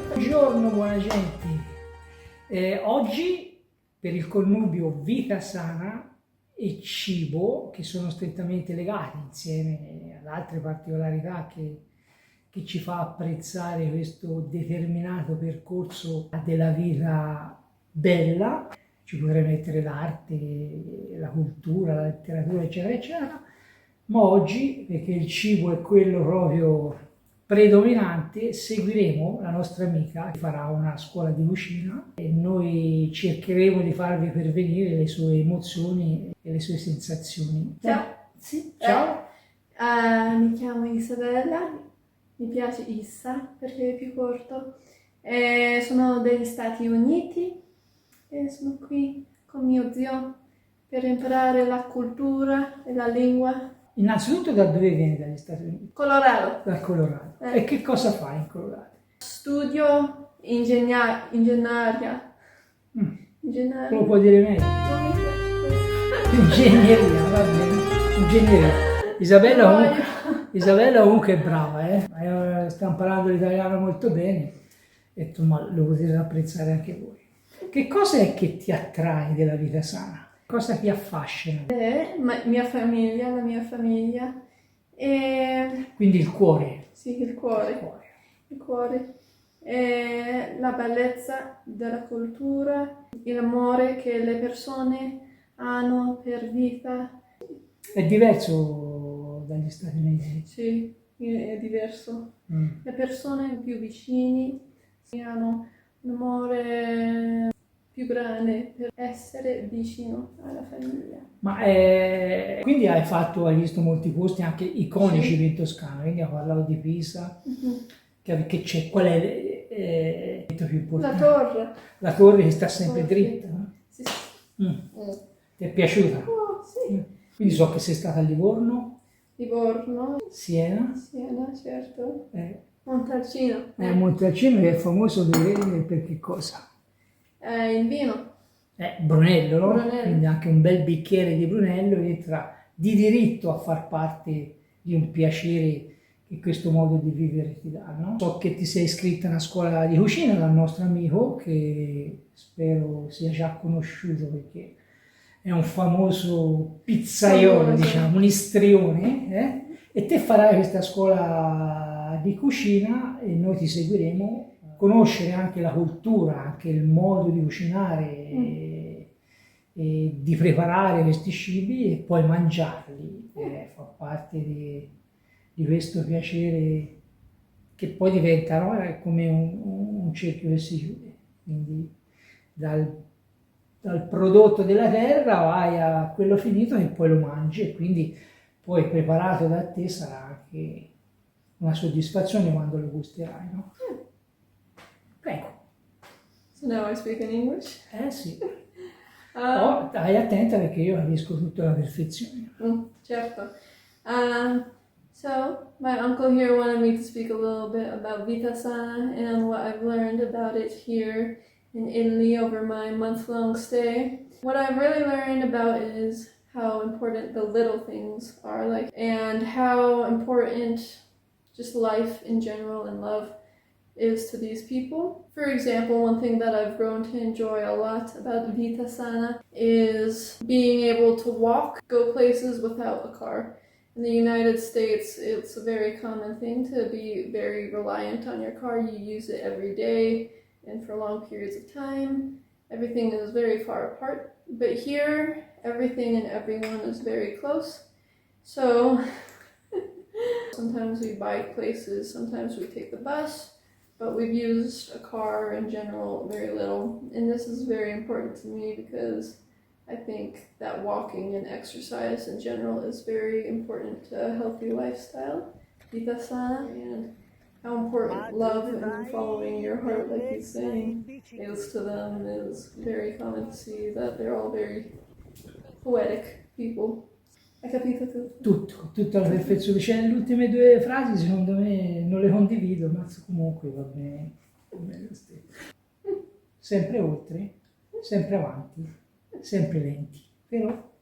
Buongiorno, buona gente. Oggi per il connubio vita sana e cibo, che sono strettamente legati insieme ad altre particolarità che ci fa apprezzare questo determinato percorso della vita bella, ci potrei mettere l'arte, la cultura, la letteratura, eccetera, eccetera, ma oggi, perché il cibo è quello proprio predominante, seguiremo la nostra amica che farà una scuola di cucina e noi cercheremo di farvi pervenire le sue emozioni e le sue sensazioni. Ciao! Sì, ciao! Mi chiamo Isabella, mi piace Issa perché è più corto. Sono degli Stati Uniti e sono qui con mio zio per imparare la cultura e la lingua. Innanzitutto da dove vieni dagli Stati Uniti? Colorado. Dal Colorado. E che cosa fai in Colorado? Studio ingegneria. Lo puoi dire meglio? Non mi piace questo. Ingegneria, va bene. Ingegneria. Isabella comunque è brava, sta imparando l'italiano molto bene e ma lo potete apprezzare anche voi. Che cosa è che ti attrae della vita sana? Cosa ti affascina? La mia famiglia e... Quindi il cuore. Sì, il cuore. E la bellezza della cultura, l'amore che le persone hanno per vita. È diverso dagli Stati Uniti? Sì, è diverso. Le persone più vicine hanno un amore più grande per essere vicino alla famiglia. Ma quindi hai visto molti posti anche iconici in Toscana, quindi hai parlato di Pisa, che c'è, qual è il più importante? La torre. La torre che sta sempre dritta, no? Sì. Ti è piaciuta? Oh, sì. Quindi so che sei stata a Livorno. Livorno. Siena, Certo. Montalcino. Montalcino che è famoso per che cosa? Il vino. Brunello, no? Brunello. Quindi anche un bel bicchiere di Brunello entra di diritto a far parte di un piacere che questo modo di vivere ti dà, no? So che ti sei iscritta a una scuola di cucina dal nostro amico, che spero sia già conosciuto perché è un famoso pizzaiolo, diciamo, un istrione, e te farai questa scuola di cucina e noi ti seguiremo. Conoscere anche la cultura, anche il modo di cucinare e di preparare questi cibi e poi mangiarli, fa parte di questo piacere che poi diventa, no? È come un cerchio che si chiude, quindi dal prodotto della terra vai a quello finito e poi lo mangi e quindi poi preparato da te sarà anche una soddisfazione quando lo gusterai, no? Prego. So now I speak in English? Sì. Stai attenta perché io capisco tutto alla perfezione. Certo. So, my uncle here wanted me to speak a little bit about Vita Sana and what I've learned about it here in Italy over my month-long stay. What I've really learned about is how important the little things are, and how important just life in general and love is to these people. For example, one thing that I've grown to enjoy a lot about Vita Sana is being able to go places without a car. In the United States, it's a very common thing to be very reliant on your car. You use it every day and for long periods of time. Everything is very far apart. But here, everything and everyone is very close. So sometimes we bike places, sometimes we take the bus, but we've used a car in general very little. And this is very important to me because I think that walking and exercise in general is very important to a healthy lifestyle, Vita Sana, and how important love and following your heart, like he's saying, is to them. Is very common to see that they're all very poetic people. Hai capito tutto? Tutto alla perfezione. Cioè, le ultime due frasi secondo me non le condivido, ma comunque va bene lo stesso. Sempre oltre, sempre avanti, sempre lenti, però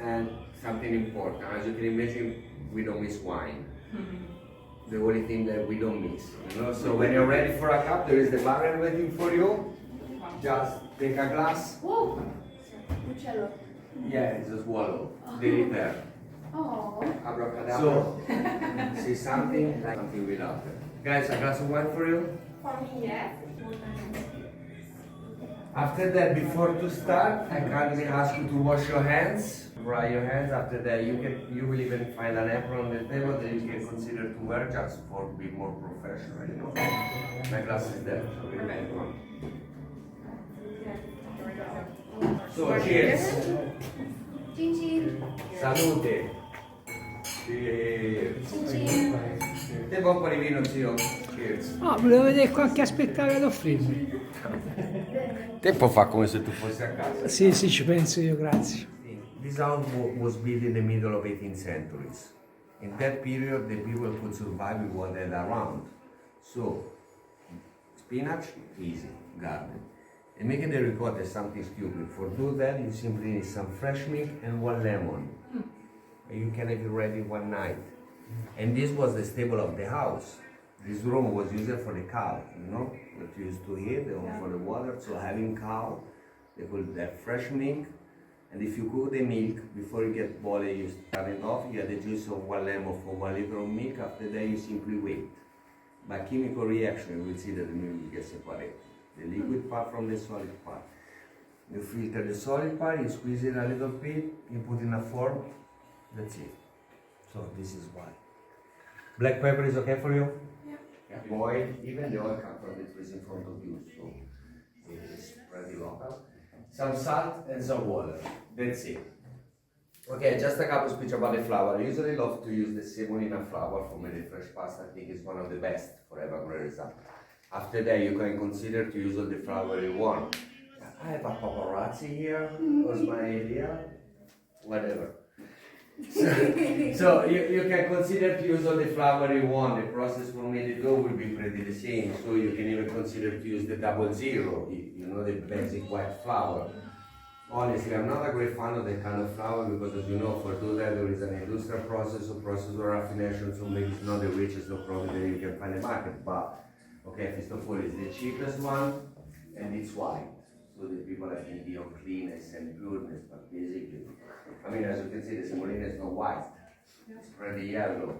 And something important, as you can imagine, we don't miss wine. The only thing that we don't miss, you know. So when you're ready for a cup, there is the barrel waiting for you. Just take a glass. Whoa! Uccello. Yeah, it's a swallow. Very fair. Oh. Abracadabra. So, see something like something we love. Guys, a glass of wine for you. For me, yes. After that, before to start, I kindly ask you to wash your hands, dry your hands. After that, you will even find an apron on the table that you can consider to wear just for to be more professional. You know, my glass is there, so we make one. So cheers. Chin chin. Salute. Cheers. Te un po' di vino, zio. Cheers. Ah, volevo vedere qua che aspettare ad offrirmi. Tempo fa come se tu fossi a casa. Sì, sì, ci penso io, grazie. This house was built in the middle of 18th centuries. In that period, the people could survive with what they had around. So, spinach, easy, garden. And making the ricotta is something stupid. For do that, you simply need some fresh milk and one lemon. And you can have it ready one night. And this was the stable of the house. This room was used for the cow, you know, that used to eat, for the water. So having cow, they could have fresh milk. And if you cook the milk, before you get boiling, you start it off, you add the juice of one lemon for 1 liter of milk. After that, you simply wait. By chemical reaction, you will see that the milk gets separated. The liquid part from the solid part. You filter the solid part, you squeeze it a little bit, you put in a fork, that's it. So this is why. Black pepper is okay for you? Yeah. Boil, even the oil comes from the trees in front of you, so it's pretty local. Some salt and some water, that's it. Okay, just a couple speech about the flour. I usually love to use the semolina flour for made fresh pasta. I think it's one of the best for having a great result. After that, you can consider to use all the flour you want. I have a paparazzi here, was my idea, whatever. So you can consider to use all the flour you want. The process for made the dough will be pretty the same. So you can even consider to use the 00, you know, the basic white flour. Honestly, I'm not a great fan of that kind of flour because, as you know, for do that there is an industrial process of raffination, so maybe it's not the richest of product that you can find in the market. But okay, first of all, it's the cheapest one, and it's white. So the people have the idea of cleanness and pureness, but basically, I mean, as you can see, the semolina is not white. It's pretty yellow.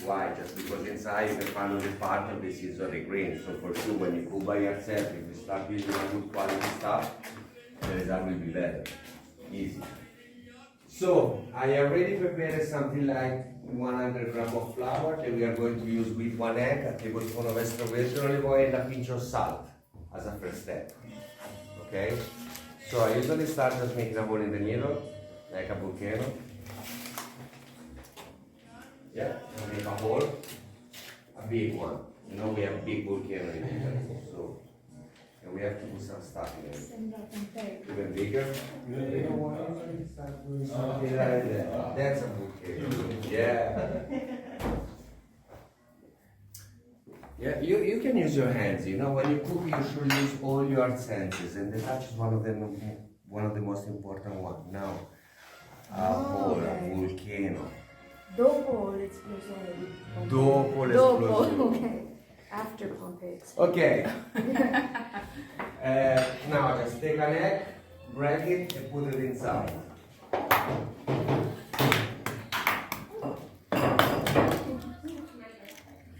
Why? Just because inside you can find all the part of the seeds or the grain. So for sure, when you cook by yourself, if you start using a good quality stuff, the result will be better. Easy. So I already prepared something like 100 grams of flour that we are going to use with 1 egg, a tablespoon of extra virgin olive oil, and a pinch of salt as a first step. Okay? So I usually start just making a hole in the middle, like a volcano. Yeah, I make a hole, a big one. You know, we have big volcano in Italy, so and we have to put some stuff in it. Even bigger. Something like that. That's a volcano. Yeah. Yeah, you can use your hands. You know, when you cook, you should use all your senses, and the touch is one of the most important ones. Now, a volcano. Dopo l'esplosione. Dopo l'esplosione. Dopo, ok. After Pompeii. Okay. Now just take an egg, break it, and put it inside.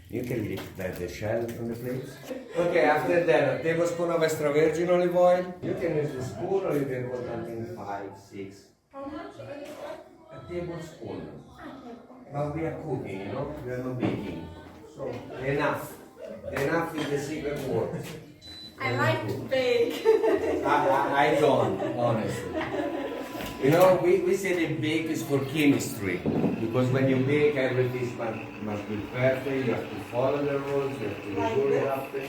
You can lift the shell from the plate. Okay, after that, a tablespoon of extra virgin olive oil. You can use the spoon or you can put something 5, 6. How much olive oil? A tablespoon. But we are cooking, you know, we are not baking. So, enough. Enough is the secret word. I like to bake. I don't, honestly. You know, we say the bake is for chemistry, because when you bake, everything must be perfect, you have to follow the rules, you have to do it after.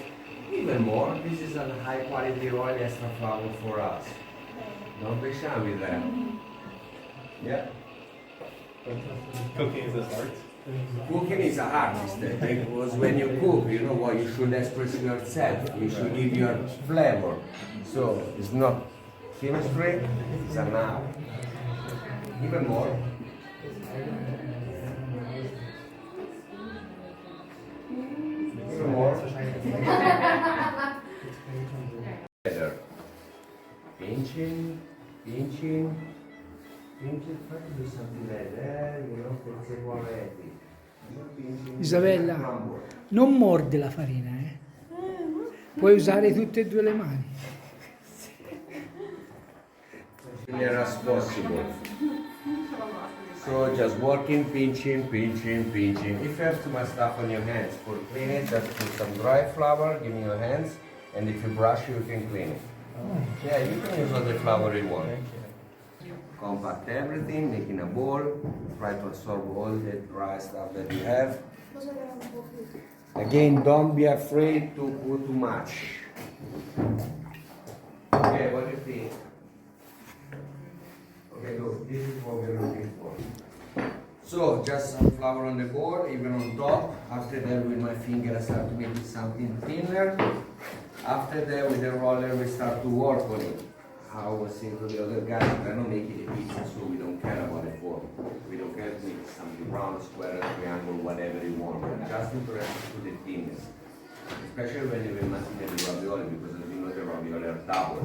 Even more, this is a high quality oil extra flour for us. Don't be shy with that. Yeah? Cooking is an art. Cooking is an art, because when you cook, you know what, you should express yourself, you should give your flavor. So, it's not chemistry, it's an art. Even more. Even more. Better. Pinching, pinching, pinching. Try to do something like that, you know, per se already. Isabella, non morde la farina, eh. Puoi usare tutte e due le mani. As possible. So just working, pinching, pinching, pinching. If you have too much stuff on your hands, for cleaning, just put some dry flour, give me your hands, and if you brush, you can clean it. Yeah, you can use all the flour you want. Compact everything, making a bowl, try to absorb all the dry stuff that you have. Again, don't be afraid to put too much. Okay, what do you think? Okay, look, this is what we're looking for. So, just some flour on the board, even on top. After that, with my finger, I start to make it something thinner. After that, with the roller, we start to work on it. How I was saying to the other guys, we're not making a pizza, so we don't care about the form. We don't care to make something round, square, triangle, whatever you want. We're just interested to the thinness. Especially when you're making the ravioli, because as you know, the ravioli are double.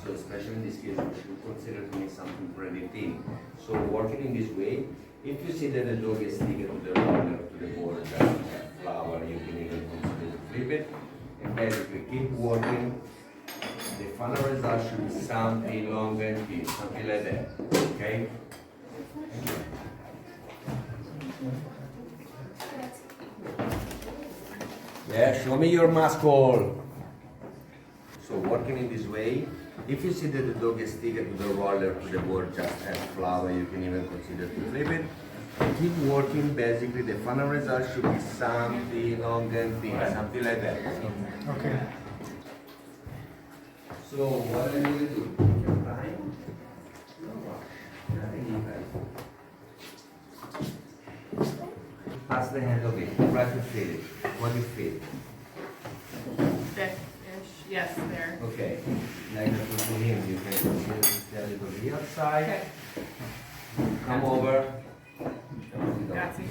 So especially in this case, we should consider to make something pretty thin. So working in this way, if you see that the dough is sticking to the roller, to the board, just flour, you can even consider to flip it. And basically keep working. The final result should be something long and thin, something like that. Okay? Yeah, show me your muscle. So working in this way, if you see that the dough gets sticking to the roller, to the board, just add flour, you can even consider to flip it. Keep working, basically the final result should be something long and thin, something like that. Ok. So what are you going to do? Your time? No rush. Nothing even. Pass the hand of it. Try to feel it. What do you feel? Thick-ish. Yes, there. Okay. Like I put to him, you can consider to stay a little bit outside. Okay. Come over. Grazie.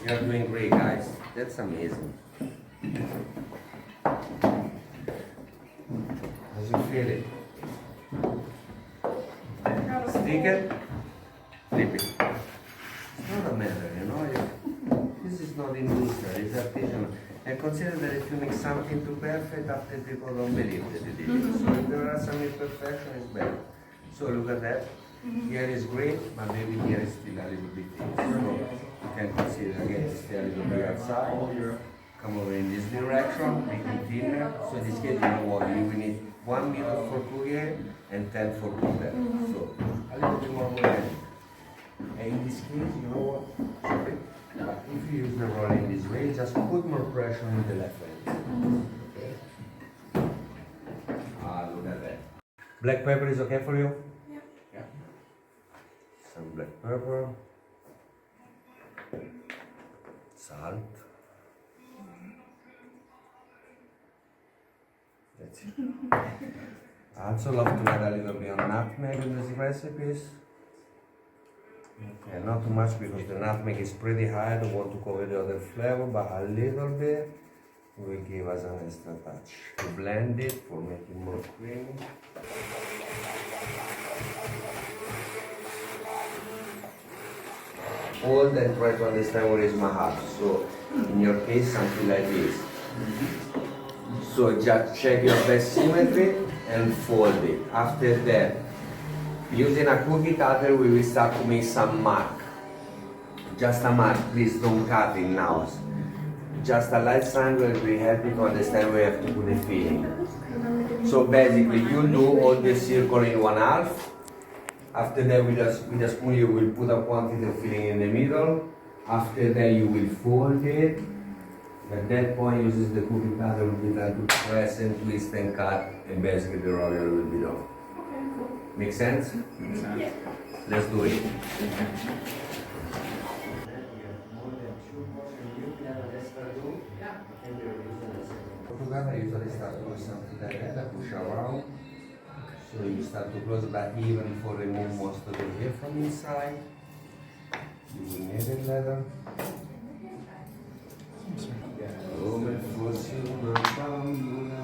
You're doing great, guys. That's amazing. How you feel it? Stick it, flip it. It's not a matter, you know. This is not industrial, it's artisanal. And consider that if you make something too perfect, after people don't believe that you did it. So if there are some imperfections, it's better. So look at that. Here is great, but maybe here is still a little bit thin. So you can consider again to stay a little bit outside. Come over in this direction, make it thinner. So in this case, you know what, you will need 1 minute for cooking and 10 for cooking. So a little bit more movement. And in this case, you know what? Sorry. But if you use the roller in this way, just put more pressure on the left hand. Okay. Look at that. Black pepper is okay for you? Yeah. Some black pepper. Salt. That's it. I also love to add a little bit of nutmeg in these recipes. Okay, not too much because the nutmeg is pretty high. I don't want to cover the other flavor, but a little bit will give us an extra touch. To blend it for making more creamy. Hold and try to understand what is my heart. So, in your case, something like this. So just check your best symmetry and fold it. After that, using a cookie cutter, we will start to make some mark. Just a mark, please don't cut it now. Just a light triangle will be happy to understand where you have to put the filling. So basically, you do all the circle in 1/2. After that, with a spoon, you will put a quantity of filling in the middle. After that, you will fold it. At that point, uses the cookie cutter will be done to press and twist and cut, and basically the ravioli will be done. Okay, cool. Make sense? Yeah. Let's do it. Portugal, I usually start with something like that, I push around. So you start to close, but even for remove most of the hair from inside, you will need it later. Come fosse una bambola.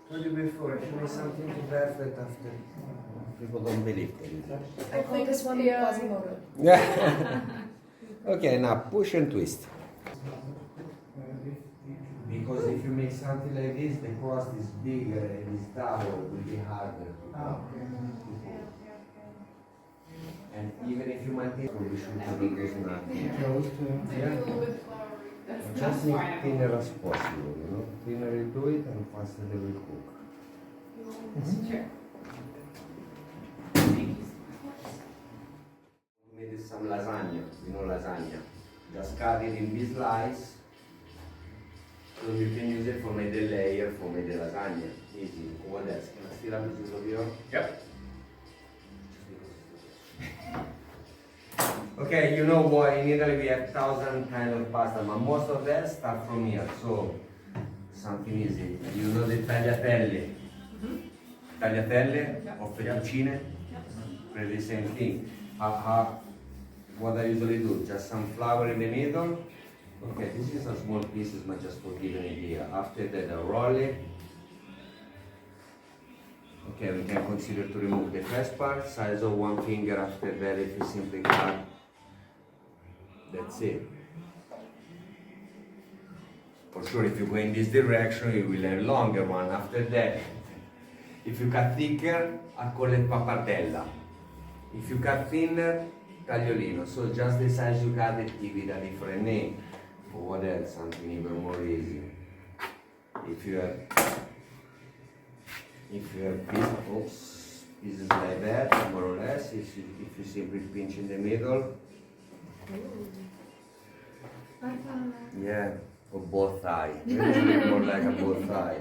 Told you before, if you make something too perfect after, people don't believe it. I call this one Yeah. Quasimodo. Okay, now push and twist. Because if you make something like this, the crust is bigger and it's double, it will be harder to cook. And even if you maintain, we should produce nothing. Just make thinner as possible, you know. Thinner you do it and faster they will cook. Sure. Thank you. We made some lasagna, you know lasagna. Just cut it in this slice. So you can use it for make the layer, for make the lasagna. Easy. What else? Can I still have this over here? Yep. Okay, you know what, in Italy we have 1,000 kind of pasta, but most of them start from here, so something easy. You know the tagliatelle? Tagliatelle or fettuccine? Pretty the same thing. What I usually do, just some flour in the middle. Okay, this is a small pieces, but just for giving an idea. After that, I roll it. Okay, we can consider to remove the first part, size of one finger. After that, if you simply cut, that's it. For sure, if you go in this direction, you will have a longer one. After that, if you cut thicker, I call it pappardella. If you cut thinner, tagliolino. So just the size you cut it, give it a different name. For what else? Something even more easy. If you have pieces like that, more or less, if you simply pinch in the middle, yeah, or both thighs, more like a both thigh.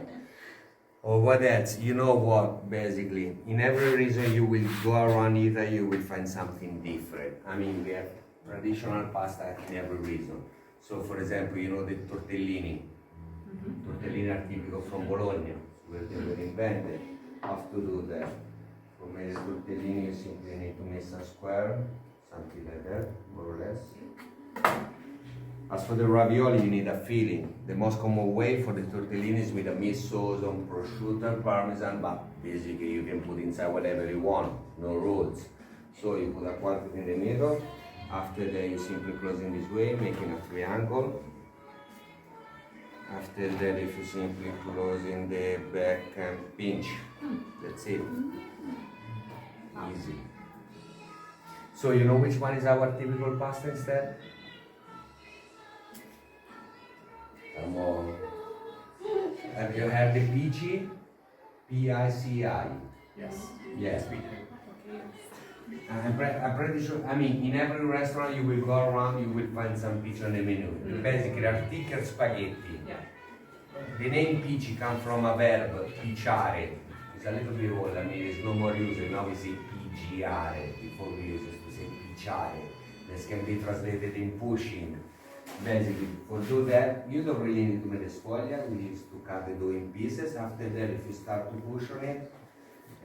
Or what else? You know what? Basically, in every region you will go around Italy, you will find something different. I mean, we have traditional pasta in every region. So, for example, you know the tortellini. Tortellini are typical from Bologna, where they were invented. How to do that? For make the tortellini, you simply need to make some square, something like that, more or less. As for the ravioli, you need a filling. The most common way for the tortellini is with a mixed sauce on prosciutto, parmesan, but basically you can put inside whatever you want, no rules. So you put a quantity in the middle. After that, you simply close in this way, making a triangle. After that, if you simply close in the back and pinch, that's it. Easy. So you know which one is our typical pasta instead? Come on. Have you heard the pici? P-I-C-I. Yes. Yes. We do. I'm pretty sure, I mean, in every restaurant you will go around, you will find some pici on the menu. Basically, are thicker spaghetti. Yeah. The name pici comes from a verb, picciare. It's a little bit old, I mean, it's no more used. Now we say pigiare. Before we used to say picciare. This can be translated in pushing. Basically, for do that, you don't really need to make the sfoglia. We used to cut the dough in pieces. After that, if you start to push on it,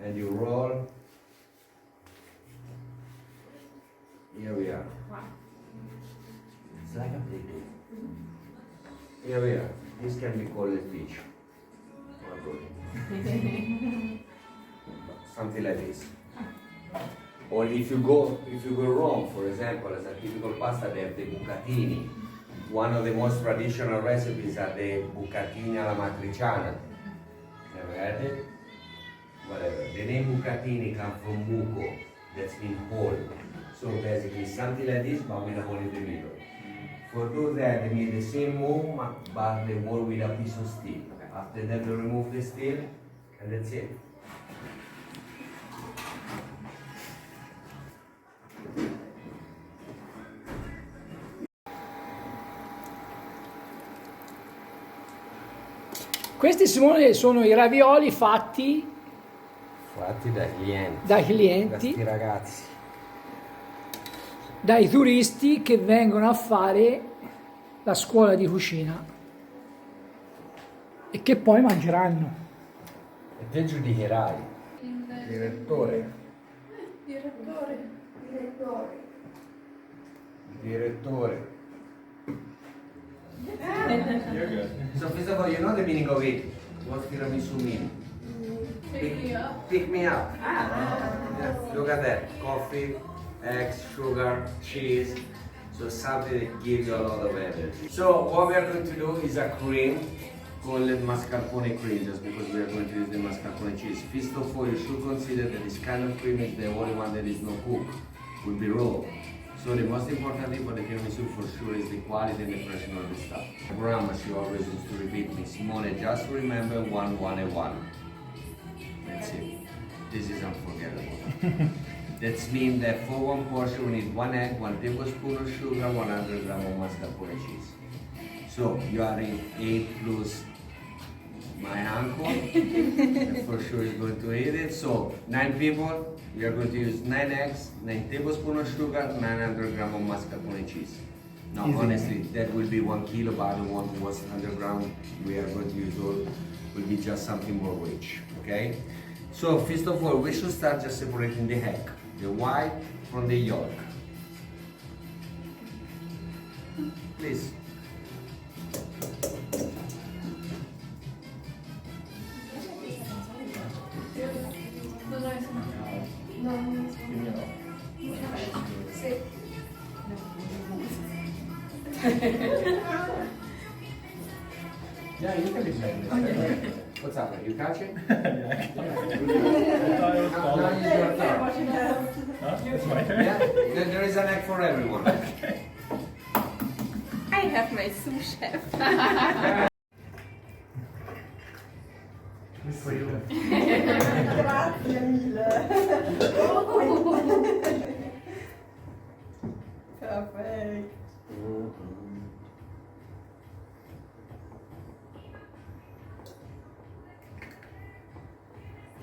and you roll, here we are. Wow. It's like a plate. Here we are. This can be called a fish. Something like this. Or if you go wrong, for example, as a typical pasta, they have the bucatini. One of the most traditional recipes are the bucatini alla matriciana. Never heard it? Whatever. The name bucatini comes from buco, that's means hole. So basically something like this, but with a hole in the middle. For do that, they make the same move, but the wall with a piece of steel. After that, they remove the steel, and that's it. Questi, Simone, sono i ravioli fatti dai clienti. dai Da clienti, sti ragazzi. dai turisti che vengono a fare la scuola di cucina e che poi mangeranno. E te giudicherai. Direttore. Direttore. You're good. So first of all, you know the meaning of it. What's tiramisu mean? Pick me up. Pick me up. Yeah, look at that. Coffee, eggs, sugar, cheese. So something that gives you a lot of energy. So what we are going to do is a cream called mascarpone cream, just because we are going to use the mascarpone cheese. First of all, you should consider that this kind of cream is the only one that is no cook, will be raw. So the most important thing for the tiramisu for sure is the quality and the freshness of the stuff. Grandma, she always used to repeat me, Simone, just remember 1, 1, and 1. That's it. This is unforgettable. That means that for one portion we need 1 egg, 1 tablespoon of sugar, 100 grams of mascarpone cheese. So you are in 8 plus my uncle, that for sure is going to eat it. So 9 people, we are going to use 9 eggs, 9 tablespoons of sugar, 900 grams of mascarpone cheese. Now honestly, that will be 1 kilo, but I don't want to waste 100 grams. We are going to use all, will be just something more rich, okay? So first of all, we should start just separating the egg, the white from the yolk. Please. The nice one. Yeah, you can decide this. What's happening? You catch it? I thought it was Now called. use your turn. Huh? It's my turn? Yeah, there is an egg for everyone. I have my sous chef. Good for you. Grazie mille. Perfect.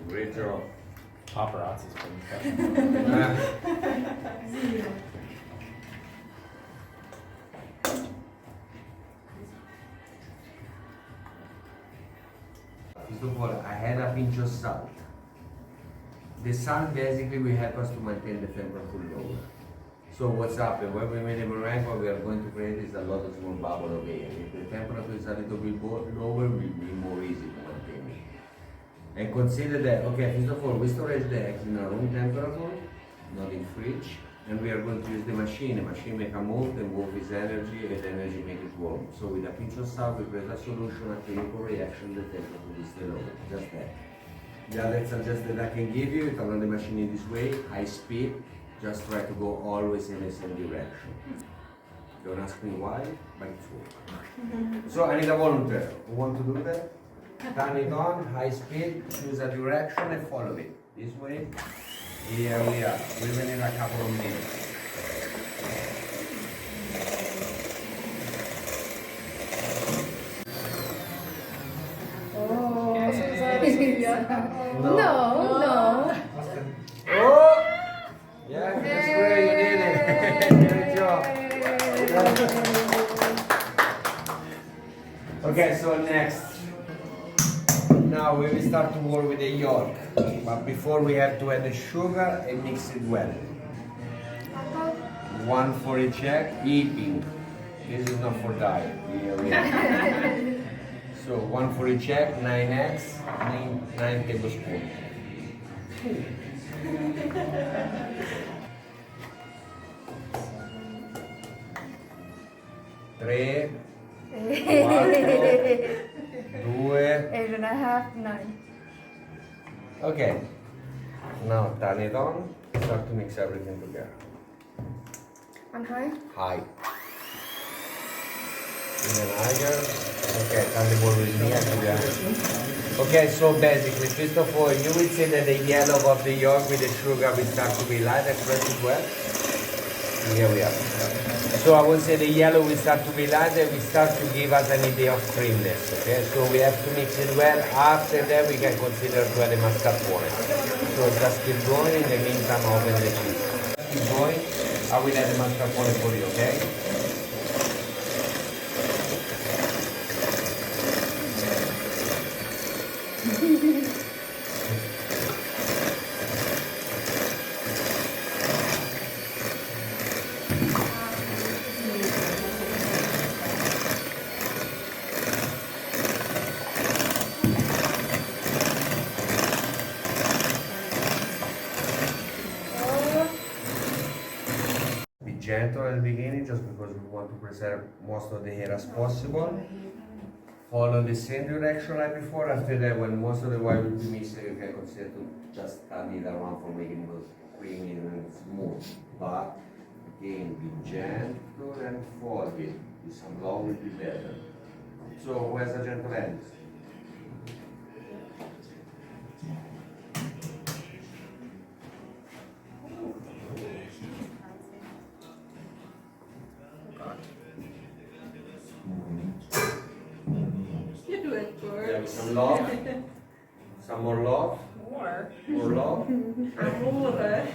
Great job. Paparazzi's pretty First of all, I had a pinch of salt. The salt basically will help us to maintain the temperature lower. So what's happened, when we made a meringue, what we are going to create is a lot of small bubble of air. If the temperature is a little bit lower, it will be more easy to maintain it. And consider that, okay, first of all, we storage the eggs in a room temperature, not in fridge, and we are going to use the machine. The machine make a move, the move is energy, and the energy make it warm. So with a pinch of salt, we create a solution, a chemical reaction, the temperature will stay lower, just that. The other suggestion that I can give you, if I run the machine in this way, high speed, just try to go always in the same direction. Don't ask me why, but it's work. So I need a volunteer. Who want to do that? Turn it on, high speed, choose a direction and follow it. This way. Here we are. We will need a couple of minutes. No, no. Oh! Yeah, that's great, you did it. Great job. Okay, so next. Now we will start to work with the yolk. But before we have to add the sugar and mix it well. 1 for each egg, eating. This is not for diet. Here we are. So 1 for each egg, 9 eggs, 9 tablespoons. 3, 4, 2. 8.5, 9. Okay. Now turn it on. Start to mix everything together. On high? High. Even higher. Okay, turn the bowl with me and okay, so basically, first of all, you will see that the yellow of the yolk with the sugar will start to be light and fresh as well. Here we are. So I would say the yellow will start to be lighter, we start to give us an idea of creaminess, okay? So we have to mix it well. After that we can consider to add the mascarpone. So just keep going, in the meantime open the cheese. Keep going, I will add the mascarpone for you, okay? Be gentle at the beginning just because we want to preserve most of the hair as possible. Follow the same direction like before. After that, when most of the wine will be mixed, you can consider to just turn it around for making it creamy and smooth. But again, be gentle and fold it. With some love will be better. So where's the gentle end? You're doing good. Yeah, some love. Some more love. More. More love. Amore.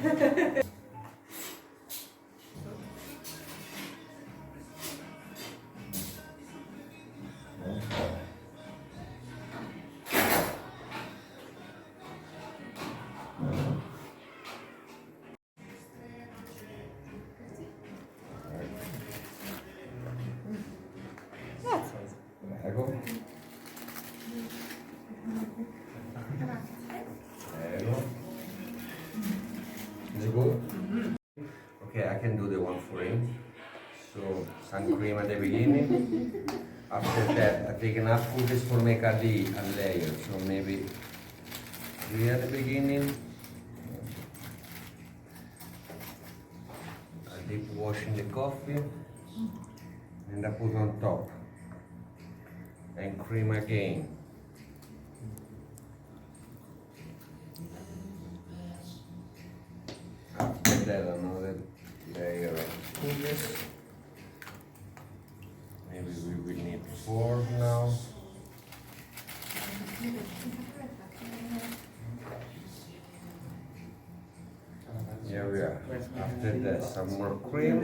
Ecco. Ecco. Is it good? Okay, I can do the one for him. So, sun cream at the beginning. After that, I take enough cookies for make a layer. So maybe 3 at the beginning. I deep washing the coffee. And I put on top. And cream again. After that, another layer of cookies. Maybe we will need 4 now. Here we are. After that, some more cream.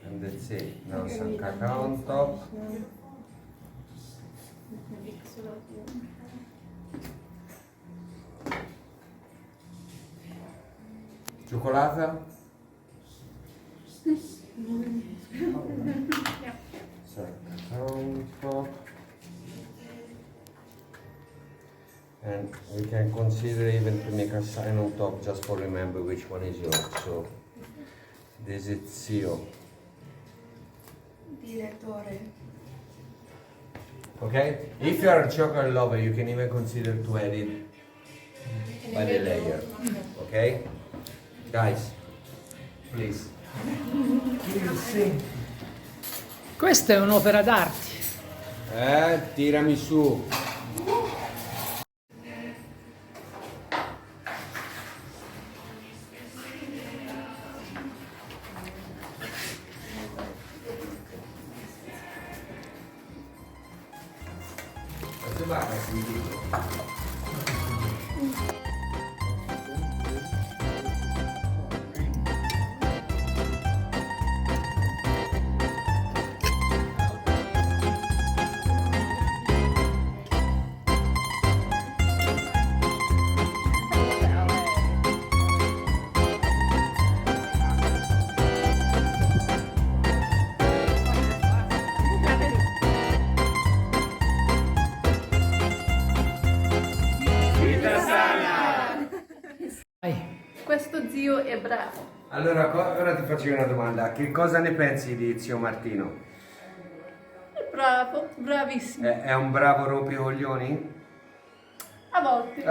And that's it. Now some cacao on top. Cioccolata? So cacao on top. And we can consider even to make a sign on top just for remember which one is yours. So this is Zio. Direttore. Okay? If you are a chocolate lover, you can even consider to add it by the layer. Okay? Guys, please. Questa è un'opera d'arte. Tiramisu. Questo zio è bravo. Allora, ora ti faccio una domanda. Che cosa ne pensi di zio Martino? È bravo, bravissimo. È un bravo rompicoglioni? A volte.